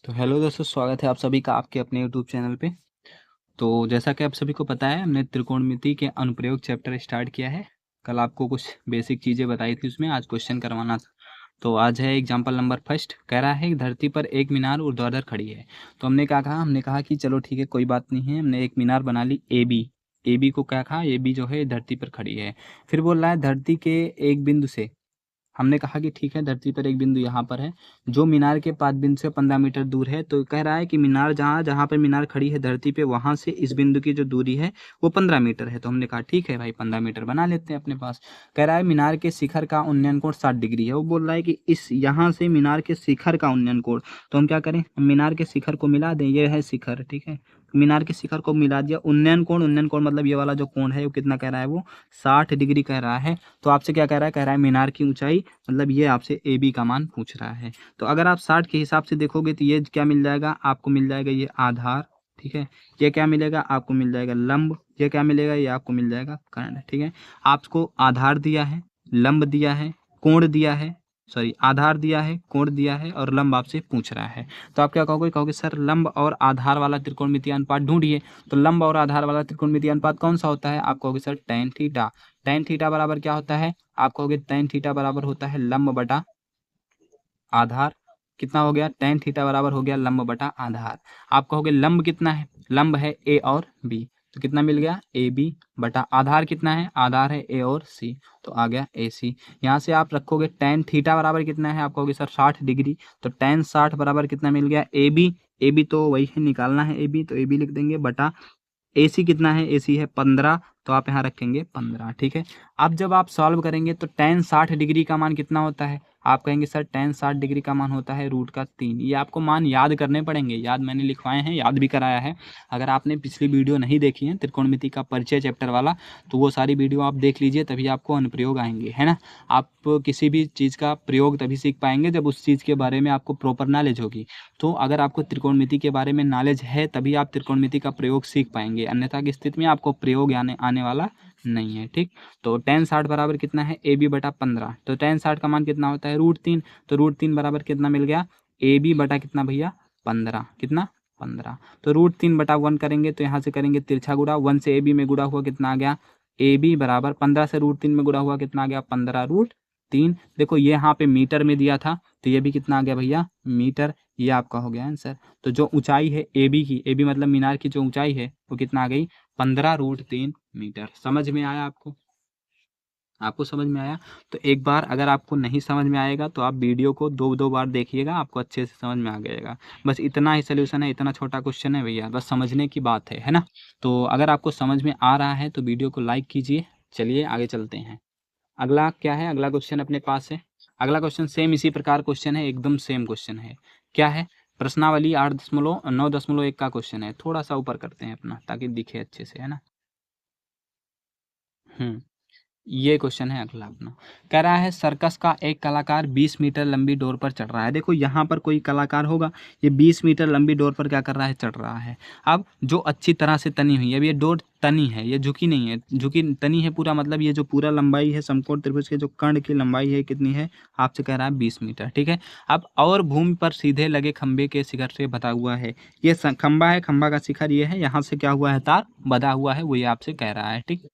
तो हेलो दोस्तों, स्वागत है आप सभी का आपके अपने यूट्यूब चैनल पे। तो जैसा कि आप सभी को पता है, हमने त्रिकोणमिति के अनुप्रयोग चैप्टर स्टार्ट किया है। कल आपको कुछ बेसिक चीज़ें बताई थी, उसमें आज क्वेश्चन करवाना था। तो आज है एग्जाम्पल नंबर फर्स्ट। कह रहा है धरती पर एक मीनार ऊर्ध्वाधर खड़ी है। तो हमने क्या कहा, हमने कहा कि चलो ठीक है, कोई बात नहीं है। हमने एक मीनार बना ली ए बी। ए बी को क्या कहा, ए बी जो है धरती पर खड़ी है। फिर बोल रहा है धरती के एक बिंदु से, हमने कहा कि ठीक है, धरती पर एक बिंदु यहाँ पर है जो मीनार के पाद बिंदु से 15 मीटर दूर है। तो कह रहा है कि मीनार जहाँ जहाँ पर मीनार खड़ी है धरती पे, वहाँ से इस बिंदु की जो दूरी है वो 15 मीटर है। तो हमने कहा ठीक है भाई, 15 मीटर बना लेते हैं अपने पास। कह रहा है मीनार के शिखर का उन्नयन कोण 60 डिग्री है। वो बोल रहा है कि इस यहाँ से मीनार के शिखर का उन्नयन कोण, तो हम क्या करें, हम मीनार के शिखर को मिला दें। ये है शिखर, ठीक है, मीनार के शिखर को मिला दिया। उन्नयन कोण मतलब ये वाला जो कोण है वो कितना कह रहा है, वो 60 डिग्री कह रहा है। तो आपसे क्या कह रहा है, कह रहा है मीनार की ऊंचाई, मतलब ये आपसे ए बी का मान पूछ रहा है। तो अगर आप 60 के हिसाब से देखोगे तो ये क्या मिल जाएगा, आपको मिल जाएगा ये आधार, ठीक है। ये क्या मिलेगा, आपको मिल जाएगा लंब। ये क्या मिलेगा, ये आपको मिल जाएगा कर्ण, ठीक है। आपको आधार दिया है, लंब दिया है, कोण दिया है, सॉरी आधार दिया है, कोण दिया है और लंब आपसे पूछ रहा है। तो आप क्या कहोगे, कहोगे सर लंब और आधार वाला त्रिकोणमितीय अनुपात ढूंढिए। तो लंब और आधार वाला त्रिकोणमितीय अनुपात कौन सा होता है, आप कहोगे sir tan theta. tan theta बराबर क्या होता है, आप कहोगे tan थीटा बराबर होता है लंब बटा आधार। कितना हो गया, tan थीटा बराबर हो गया लंब बटा आधार। आप कहोगे लंब कितना है, लंब है ए और बी, तो कितना मिल गया ए बी बटा आधार कितना है, आधार है ए और सी, तो आ गया ए सी। यहाँ से आप रखोगे tan थीटा बराबर कितना है, आप कहोगे सर 60 डिग्री, तो tan 60 बराबर कितना मिल गया ए बी। ए बी तो वही है, निकालना है ए बी, तो ए बी लिख देंगे बटा ए सी कितना है, ए सी है 15, तो आप यहाँ रखेंगे 15, ठीक है। अब जब आप सॉल्व करेंगे तो tan 60 डिग्री का मान कितना होता है, आप कहेंगे सर tan 60 डिग्री का मान होता है √3। ये आपको मान याद करने पड़ेंगे, याद मैंने लिखवाए हैं, याद भी कराया है। अगर आपने पिछली वीडियो नहीं देखी है त्रिकोणमिति का परिचय चैप्टर वाला, तो वो सारी वीडियो आप देख लीजिए, तभी आपको अनुप्रयोग आएंगे, है ना। आप किसी भी चीज़ का प्रयोग तभी सीख पाएंगे जब उस चीज़ के बारे में आपको प्रॉपर नॉलेज होगी। तो अगर आपको त्रिकोणमिति के बारे में नॉलेज है तभी आप त्रिकोणमिति का प्रयोग सीख पाएंगे, अन्यथा की स्थिति में आपको प्रयोग आने वाला नहीं है, ठीक। तो tan 60 बराबर कितना है, ए बी बटा 15, तो tan 60 का मान कितना होता है √3, तो √3 बराबर कितना मिल गया, ए बी बटा कितना भैया 15, कितना 15। तो √3 बटा 1 करेंगे तो यहाँ से करेंगे तिरछा गुणा, 1 से ए बी में गुणा हुआ कितना आ गया, ए बी बराबर 15 से √3 में गुणा हुआ कितना आ गया, 15√3। देखो ये यहाँ पे मीटर में दिया था, तो ये भी कितना आ गया भैया मीटर, ये आपका हो गया आंसर। तो जो ऊंचाई है ए बी की, ए बी मतलब मीनार की जो ऊंचाई है वो कितना आ गई, 15√3 मीटर। समझ में आया आपको, आपको समझ में आया। तो एक बार अगर आपको नहीं समझ में आएगा तो आप वीडियो को दो दो बार देखिएगा, आपको अच्छे से समझ में आ जाएगा। बस इतना ही सोल्यूशन है, इतना छोटा क्वेश्चन है भैया, बस समझने की बात है ना। तो अगर आपको समझ में आ रहा है तो वीडियो को लाइक कीजिए। चलिए आगे चलते हैं। अगला क्या है, अगला क्वेश्चन अपने पास है। अगला क्वेश्चन सेम इसी प्रकार क्वेश्चन है, एकदम सेम क्वेश्चन है। क्या है, प्रश्नावली 8.9.1 का क्वेश्चन है। थोड़ा सा ऊपर करते हैं अपना ताकि दिखे अच्छे से, है ना। ये क्वेश्चन है अगला अपना। कह रहा है सर्कस का एक कलाकार 20 मीटर लंबी डोर पर चढ़ रहा है। देखो यहाँ पर कोई कलाकार होगा, ये 20 मीटर लंबी डोर पर क्या कर रहा है, चढ़ रहा है। अब जो अच्छी तरह से तनी हुई है, अब ये डोर तनी है, ये झुकी नहीं है, झुकी तनी है पूरा, मतलब ये जो पूरा लंबाई है समकोण त्रिभुज के जो कर्ण की लंबाई है कितनी है, आपसे कह रहा है 20 मीटर, ठीक है। अब और भूमि पर सीधे लगे खंबे के शिखर से बधा हुआ है। ये खंबा है, खंबा का शिखर ये है, यहाँ से क्या हुआ है, तार बधा हुआ है, वो ये आपसे कह रहा है, ठीक।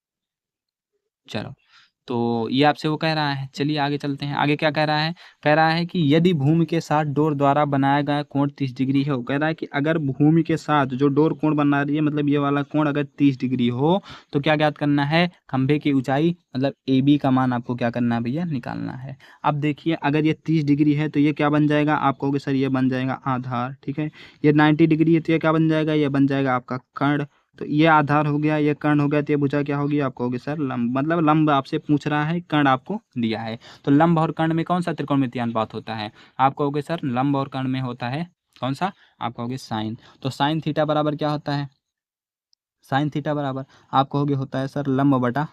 चलो, तो ये आपसे वो कह रहा है। चलिए आगे चलते हैं। आगे क्या कह रहा है, कह रहा है कि यदि भूमि के साथ डोर द्वारा बनाया गया कोण 30 डिग्री हो। कह रहा है कि अगर भूमि के साथ जो डोर कोण बना रही है, मतलब ये वाला कोण अगर 30 डिग्री हो, तो क्या ज्ञात करना है, खंभे की ऊंचाई मतलब ए बी का मान आपको क्या करना है भैया, निकालना है। अब देखिए अगर ये 30 डिग्री है तो ये क्या बन जाएगा, आप कहोगे सर ये बन जाएगा आधार, ठीक है। ये 90 डिग्री है तो ये क्या बन जाएगा, ये बन जाएगा आपका कर्ण। तो ये आधार हो गया, ये कर्ण हो गया, तो ये भुजा क्या होगी, आप कहोगे सर लंब, मतलब लंब आपसे पूछ रहा है, कर्ण आपको दिया है। तो लंब और कर्ण में कौन सा त्रिकोणमितीय अनुपात होता है, आप कहोगे सर लंब और कर्ण में होता है कौन सा, आप कहोगे साइन। तो साइन थीटा बराबर क्या होता है, साइन थीटा बराबर आप कहोगे होता है सर लंब बटा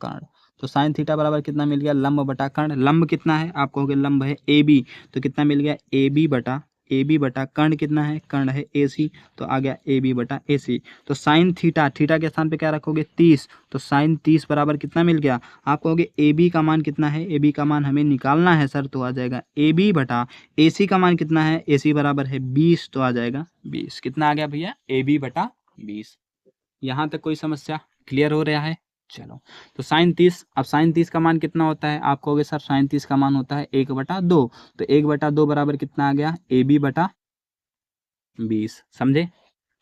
कर्ण। तो साइन थीटा बराबर कितना मिल गया, लंब बटा कर्ण। लंब कितना है, आप कहोगे लंब है ए बी, तो कितना मिल गया ए बी बटा ए बी बटा कर्ण कितना है, कर्ण है ए सी, तो आ गया ए बी बटा ए सी। तो साइन थीटा, थीटा के स्थान पे क्या रखोगे 30, तो साइन 30 बराबर कितना मिल गया, आप कहोगे ए बी का मान कितना है, ए बी का मान हमें निकालना है सर, तो आ जाएगा ए बी बटा ए सी का मान कितना है, ए सी बराबर है 20, तो आ जाएगा 20। कितना आ गया भैया, ए बी बटा 20। यहाँ तक कोई समस्या क्लियर हो रहा है। चलो, तो साइन 30, अब साइन 30 का मान कितना होता है, आप कहोगे सर साइन 30 का मान होता है 1/2, तो 1/2 बराबर कितना आ गया, ए बी बटा 20। समझे,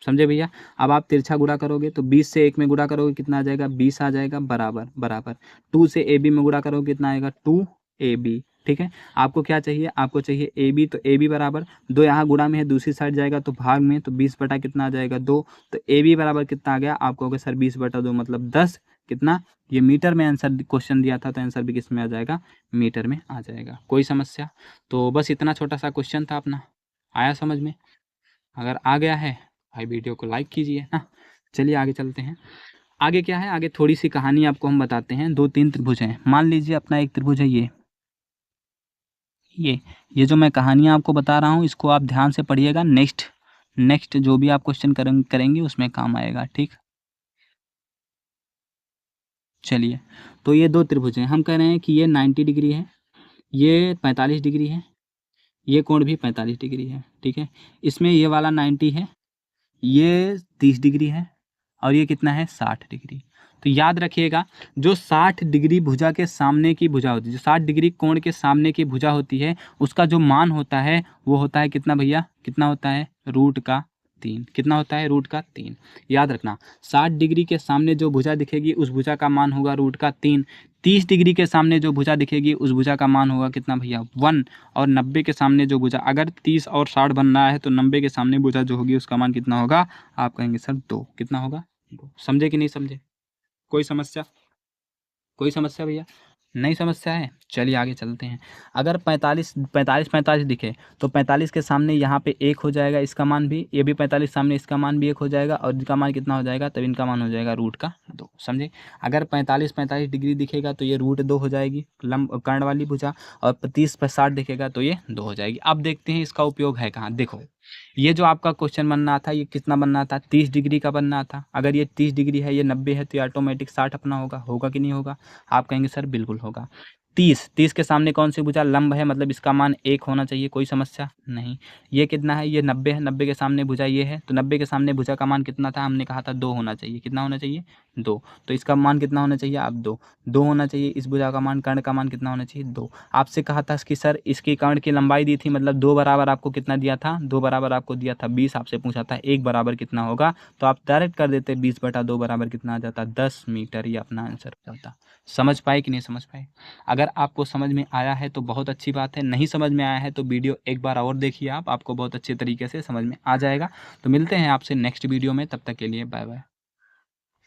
समझे भैया। अब आप तिरछा गुणा करोगे तो 20 से 1 में गुणा करोगे कितना आ जाएगा, 20 आ जाएगा, बराबर बराबर 2 से ए बी में गुणा करोगे कितना आएगा, 2 ए बी। ठीक है, आपको क्या चाहिए, आपको चाहिए ए बी, तो ए बी बराबर 2 यहाँ गुणा में है, दूसरी साइड जाएगा तो भाग में, तो 20 बटा कितना आ जाएगा 2, तो ए बी बराबर कितना आ गया, आप कहोगे सर 20/2 मतलब 10, कितना, ये मीटर में आंसर क्वेश्चन दिया था, तो आंसर भी किस में आ जाएगा, मीटर में आ जाएगा। कोई समस्या, तो बस इतना छोटा सा क्वेश्चन था अपना, आया समझ में। अगर आ गया है भाई वीडियो को लाइक कीजिए ना। चलिए आगे चलते हैं। आगे क्या है, आगे थोड़ी सी कहानी आपको हम बताते हैं। 2-3 त्रिभुज हैं, मान लीजिए अपना एक त्रिभुज है ये जो मैं कहानियाँ आपको बता रहा हूँ इसको आप ध्यान से पढ़िएगा, नेक्स्ट जो भी आप क्वेश्चन करेंगे उसमें काम आएगा। ठीक, चलिए, तो ये 2 त्रिभुज हैं, हम कह रहे हैं कि ये 90 डिग्री है, ये 45 डिग्री है, ये कोण भी 45 डिग्री है। ठीक है, इसमें ये वाला 90 है, ये 30 डिग्री है, और ये कितना है 60 डिग्री। तो याद रखिएगा, जो 60 डिग्री भुजा के सामने की भुजा होती है, जो 60 डिग्री कोण के सामने की भुजा होती है, उसका जो मान होता है वो होता है कितना भैया, कितना होता है, √3। कितना होता है, √3। याद रखना, 60 डिग्री के सामने जो भुजा दिखेगी उस भुजा का मान होगा √3। 30 डिग्री के सामने जो भुजा दिखेगी उस भुजा का मान होगा कितना भैया, 1। और 90 के सामने जो भुजा, अगर 30 और 60 बन रहा है तो 90 के सामने भुजा जो होगी उसका मान कितना होगा, आप कहेंगे सर 2। कितना होगा, 2। समझे कि नहीं समझे, कोई समस्या, कोई समस्या भैया, नहीं समस्या है। चलिए आगे चलते हैं। अगर 45 दिखे तो 45 के सामने यहाँ पे 1 हो जाएगा, इसका मान भी, ये भी 45 सामने, इसका मान भी 1 हो जाएगा, और इनका मान कितना हो जाएगा, तब इनका मान हो जाएगा √2। समझे, अगर 45 डिग्री दिखेगा तो ये √2 हो जाएगी लंब कर्ण वाली भुजा, और 30/60 दिखेगा तो ये 2 हो जाएगी। अब देखते हैं इसका उपयोग है कहाँ। देखो, ये जो आपका क्वेश्चन बनना था ये कितना बनना था, 30 डिग्री का बनना था। अगर ये 30 डिग्री है, ये 90 है, तो ये ऑटोमेटिक 60 अपना होगा कि नहीं होगा, आप कहेंगे सर बिल्कुल होगा। 30 के सामने कौन सी भुजा, लंब है, मतलब इसका मान 1 होना चाहिए, कोई समस्या नहीं। ये कितना है, ये 90 है, 90 के सामने भुजा ये है, तो 90 के सामने भुजा का मान कितना था, हमने कहा था 2 होना चाहिए। कितना होना चाहिए, 2। तो इसका मान कितना होना चाहिए, आप 2 होना चाहिए। इस भुजा का मान, कर्ण का मान कितना होना चाहिए, 2। आपसे कहा था कि सर इसकी कर्ण की लंबाई दी थी, मतलब 2 बराबर आपको कितना दिया था, 2 बराबर आपको दिया था 20। आपसे पूछा था 1 बराबर कितना होगा, तो आप डायरेक्ट कर देते 20/2 बराबर कितना आ जाता, 10 मीटर। ये अपना आंसर होता। समझ पाए कि नहीं समझ पाए। अगर आपको समझ में आया है तो बहुत अच्छी बात है, नहीं समझ में आया है तो वीडियो एक बार और देखिए, आपको बहुत अच्छे तरीके से समझ में आ जाएगा। तो मिलते हैं आपसे नेक्स्ट वीडियो में, तब तक के लिए बाय बाय।